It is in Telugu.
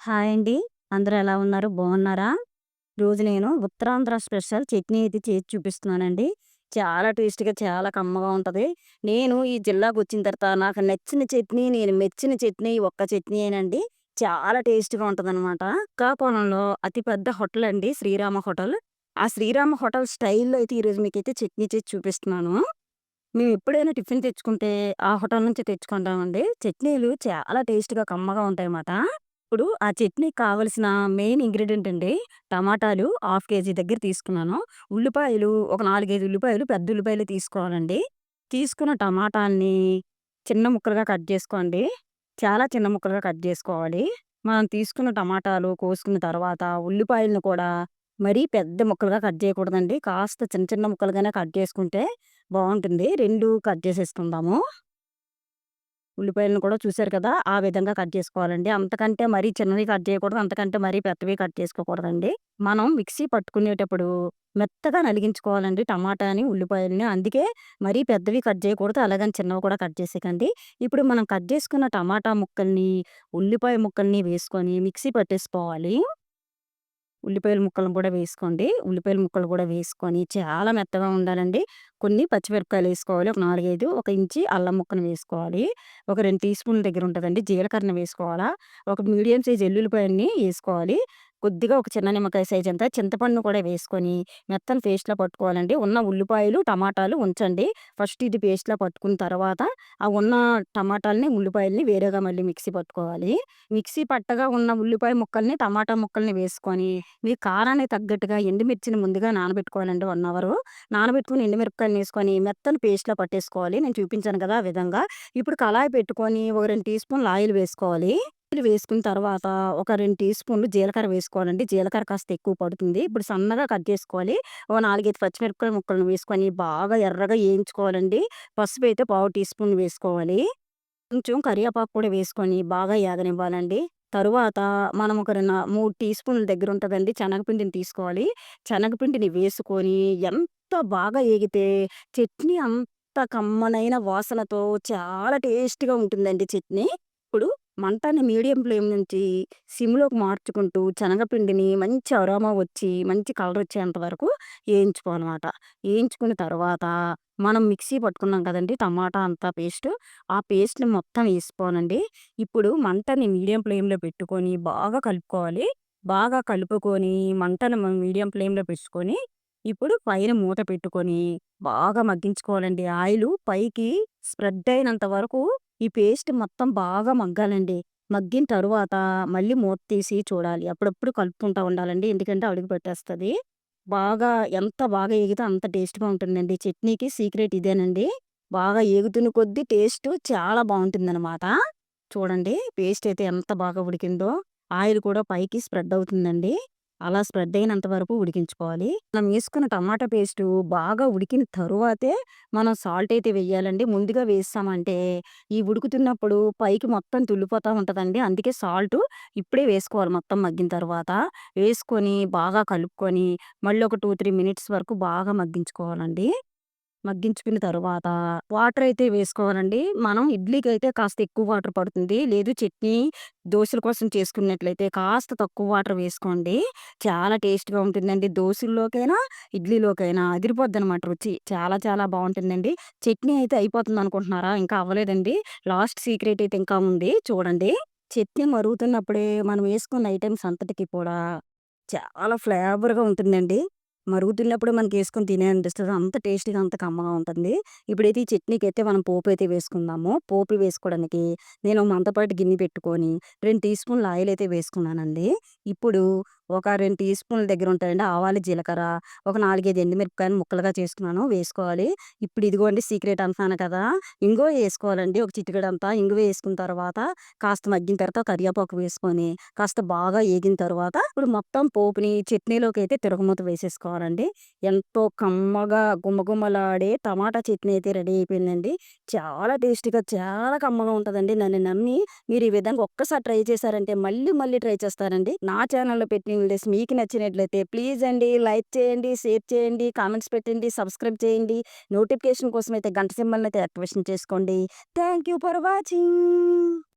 హాయ్ అండి. అందరూ ఎలా ఉన్నారు? బాగున్నారా? రోజు నేను ఉత్తరాంధ్ర స్పెషల్ చట్నీ అయితే చేసి చూపిస్తున్నానండి. చాలా టేస్టీగా, చాలా కమ్మగా ఉంటది. నేను ఈ జిల్లాకొచ్చిన తర్వాత నాకు నచ్చిన చట్నీ, నేను మెచ్చిన చట్నీ ఈ ఒక్క చట్నీయేనండి. చాలా టేస్టీగా ఉంటదనమాట. శ్రీకాకుళంలో అతి పెద్ద హోటల్ అండి 'శ్రీరామ హోటల్'. ఆ 'శ్రీరామ హోటల్' స్టైల్‌లో అయితే ఈరోజు మీకైతే చట్నీ చేసి చూపిస్తున్నాను. మేమెప్పుడైనా టిఫిన్ తెచ్చుకుంటే ఆ హోటల్ నుంచే తెచ్చుకుంటామండి. చట్నీలు చాలా టేస్ట్‌గా, కమ్మగా ఉంటాయన్నమాట. ఇప్పుడు ఆ చట్నీకి కావాల్సిన మెయిన్ ఇంగ్రీడియెంట్ అండి. టమాటాలు హాఫ్ కేజీ దగ్గర తీసుకున్నాను. ఉల్లిపాయలు ఒక 4, 5 ఉల్లిపాయలు, పెద్ద ఉల్లిపాయలే తీసుకోవాలండి. తీసుకున్న టమాటాల్ని చిన్న ముక్కలుగా కట్ చేసుకోండి. చాలా చిన్న ముక్కలుగా కట్ జేసుకోవాలి. మనం తీసుకున్న టమాటాలు కోసుకున్న తర్వాత ఉల్లిపాయలను కూడా మరీ పెద్ద ముక్కలుగా కట్ జేయకూడదండి. కాస్త చిన్న చిన్న ముక్కలుగానే కట్ చేసుకుంటే బావుంటుంది. 2 కట్ చేసేసుకుందాము. ఉల్లిపాయలను కూడా చూసారు కదా! ఆ విధంగా కట్ చేసుకోవాలండి. అంతకంటే మరీ చిన్నవి కట్ చేయకూడదు. అంతకంటే మరీ పెద్దవి కట్ చేసుకోకూడదండి. మనం మిక్సీ పట్టుకునేటప్పుడు మెత్తగా నలిగించుకోవాలండి టమాటాని, ఉల్లిపాయలని. అందుకే మరీ పెద్దవి కట్ చేయకూడదు. అలాగని చిన్నవి కూడా కట్ చేసేయకండి. ఇప్పుడు మనం కట్ చేసుకున్న టమాటా ముక్కల్ని, ఉల్లిపాయ ముక్కల్ని వేసుకొని మిక్సీ పట్టేసుకోవాలి. ఉల్లిపాయల ముక్కలను కూడా వేసుకోండి. ఉల్లిపాయల ముక్కలు కూడా వేసుకొని చాలా మెత్తగా ఉండాలండి. కొన్ని పచ్చిమిరపకాయలేసుకోవాలి. ఒక 4, 5 ఒక ఇంచి అల్లం ముక్కను వేసుకోవాలి. ఒక 2 టీ స్పూన్ల దగ్గర ఉంటదండి జీలకర్ర వేసుకోవాలా. ఒక మీడియం సైజ్ ఎల్లుల్లిపాయన్ని ఏసుకోవాలి. కొద్దిగా ఒక చిన్న నిమ్మకాయ సైజ్ అంతా చింతపండును కూడా వేసుకొని మెత్తని పేస్ట్‌లా పట్టుకోవాలండి. ఉన్న ఉల్లిపాయలు, టమాటాలు ఉంచండి. ఫస్ట్ ఇది పేస్ట్‌లా పట్టుకున్న తర్వాత ఆ ఉన్న టమాటాలని, ఉల్లిపాయలని వేరేగా మళ్ళీ మిక్సీ పట్టుకోవాలి. మిక్సీ పట్టగా ఉన్న ఉల్లిపాయ ముక్కల్ని, టమాటా ముక్కల్ని వేసుకొని మీ కారానికి తగ్గట్టుగా ఎండుమిర్చిని ముందుగా నానబెట్టుకోవాలండి 1 అవరు. నానబెట్టుకొని ఎండుమిరపకాయలనేసుకొని మెత్తని పేస్ట్‌లా పట్టేసుకోవాలి. నేను చూపించాను కదా! ఆ విధంగా. ఇప్పుడు కళాయి పెట్టుకొని ఒక 2 టీ స్పూన్‌ల ఆయిల్ వేసుకోవాలి. ఆయిల్ వేసుకున్న తర్వాత ఒక 2 టీ స్పూన్‌లు జీలకర్ర వేసుకోవాలండి. జీలకర్ర కాస్త ఎక్కువ పడుతుంది. ఇప్పుడు సన్నగా కట్ చేసుకోవాలి. ఓ 4, 5 పచ్చిమిరపకాయ ముక్కలను వేసుకొని బాగా ఎర్రగా ఏయించుకోవాలండి. పసుపయితే పావు టీ స్పూన్ వేసుకోవాలి. కొంచెం కరివేపాకు కూడా వేసుకొని బాగా ఏగనివ్వాలండి. తరువాత మనం ఒక 3 టీ స్పూన్ల దగ్గర ఉంటదండి శనగపిండిని తీసుకోవాలి. శనగపిండిని వేసుకొని ఎంత బాగా ఏగితే చట్నీ అంత కమ్మనైన వాసనతో చాలా టేస్ట్‌గా ఉంటుందండి చట్నీ. ఇప్పుడు మంటని మీడియం ఫ్లేమ్ నుంచి సిమ్‌లోకి మార్చుకుంటూ శనగపిండిని మంచి అరోమా వచ్చి, మంచి కలర్ వచ్చేంత వరకు ఏయించుకోవాలనమాట. ఏయించుకున్న తర్వాత మనం మిక్సీ పట్టుకున్నాం కదండీ! టమాటా అంతా పేస్టు. ఆ పేస్ట్‌ని మొత్తం ఏసుకోవాలండి. ఇప్పుడు మంటని మీడియం ఫ్లేమ్‌లో పెట్టుకొని బాగా కలుపుకోవాలి. బాగా కలుపుకొని మంటను మీడియం ఫ్లేమ్‌లో పెట్టుకొని, ఇప్పుడు పైన మూత పెట్టుకొని బాగా మగ్గించుకోవాలండి. ఆయిలు పైకి స్ప్రెడ్ అయినంత వరకు ఈ పేస్ట్ మొత్తం బాగా మగ్గాలండి. మగ్గిన తరువాత మళ్ళీ మూత తీసి చూడాలి. అప్పుడప్పుడు కలుపుకుంటా ఉండాలండి. ఎందుకంటే అడుగు పట్టేస్తది. బాగా ఎంత బాగా ఏగితే అంత టేస్ట్‌గా ఉంటుందండి. చట్నీకి సీక్రెట్ ఇదేనండి. బాగా ఏగుతున్న కొద్దీ టేస్టు చాలా బావుంటుందనమాట. చూడండి పేస్ట్ అయితే ఎంత బాగా ఉడికిందో. ఆయిల్ కూడా పైకి స్ప్రెడ్ అవుతుందండి. అలా స్ప్రెడ్ అయినంత వరకు ఉడికించుకోవాలి. మనం ఏసుకున్న టమాటా పేస్టు బాగా ఉడికిన తరువాతే మనం సాల్ట్ అయితే వెయ్యాలండి. ముందుగా వేసామంటే ఈ ఉడుకుతున్నప్పుడు పైకి మొత్తం తుల్లిపోతా ఉంటదండి. అందుకే సాల్టు ఇప్పుడే వేసుకోవాలి మొత్తం మగ్గిన తర్వాత. వేసుకొని బాగా కలుపుకొని మళ్ళీ ఒక 2, 3 మినిట్స్ వరకు బాగా మగ్గించుకోవాలండి. మగ్గించుకున్న తరువాత వాటరయితే వేసుకోవాలండి. మనం ఇడ్లీకైతే కాస్త ఎక్కువ వాటర్ పడుతుంది. లేదు చట్నీ, దోసల కోసం చేసుకున్నట్లయితే కాస్త తక్కువ వాటర్ వేసుకోండి. చాలా టేస్ట్‌గా ఉంటుందండి. దోసల్లోకైనా, ఇడ్లీలోకైనా అదిరిపోద్దనమాట రుచి. చాలా చాలా బావుంటుందండి. చట్నీ అయితే అయిపోతుందనుకుంటున్నారా? ఇంకా అవ్వలేదండి. లాస్ట్ సీక్రెట్ అయితే ఇంకా ఉంది చూడండి. చట్నీ మరుగుతున్నప్పుడే మనం వేసుకున్న ఐటెమ్స్ అంతటికి కూడా చాలా ఫ్లేవర్‌గా ఉంటుందండి. మరుగుతున్నప్పుడు మనకేసుకొని తినేయాలనిపిస్తది. అంత టేస్టీగా, అంత కమ్మగా ఉంటుంది. ఇప్పుడైతే ఈ చట్నీకైతే మనం పోపైతే వేసుకుందాము. పోపు వేసుకోవడానికి నేను మందపాటి గిన్నె పెట్టుకొని 2 టీ స్పూన్‌ల ఆయిలయితే వేసుకున్నానండి. ఇప్పుడు ఒక 2 టీ స్పూన్‌ల దగ్గర ఉంటాయండి ఆవాలు, జీలకర్ర, ఒక 4, 5 ఎండుమిరపకాయలు ముక్కలుగా చేసుకున్నాను వేసుకోవాలి. ఇప్పుడు ఇదిగోండి సీక్రెట్ అంటున్నాను కదా! ఇంగువ ఏసుకోవాలండి. ఒక చిటికెడంతా ఇంగువ ఏసుకున్న తర్వాత కాస్త మగ్గిన తర్వాత కరివేపాకు వేసుకొని కాస్త బాగా ఏగిన తరువాత ఇప్పుడు మొత్తం పోపుని చట్నీలోకైతే తిరగమూత వేసేసుకోవాలండి. ఎంతో కమ్మగా గుమగుమలాడే టమాటా చట్నీ అయితే రెడీ అయిపోయిందండి. చాలా టేస్టీగా, చాలా కమ్మగా ఉంటదండి. నన్ను నమ్మి మీరు ఈ విధంగా ఒక్కసారి ట్రై చేశారంటే మళ్ళీ, మళ్ళీ ట్రై చేస్తారండి. నా ఛానెల్‌లో పెట్టిన వీడియోస్ మీకు నచ్చినట్లయితే ప్లీజ్ అండి లైక్ చేయండి, షేర్ చేయండి, కామెంట్స్ పెట్టండి, సబ్స్క్రైబ్ చేయండి. నోటిఫికేషన్ కోసం అయితే గంట సింబల్‌నైతే యాక్టివేషన్ చేసుకోండి. Thank you for watching.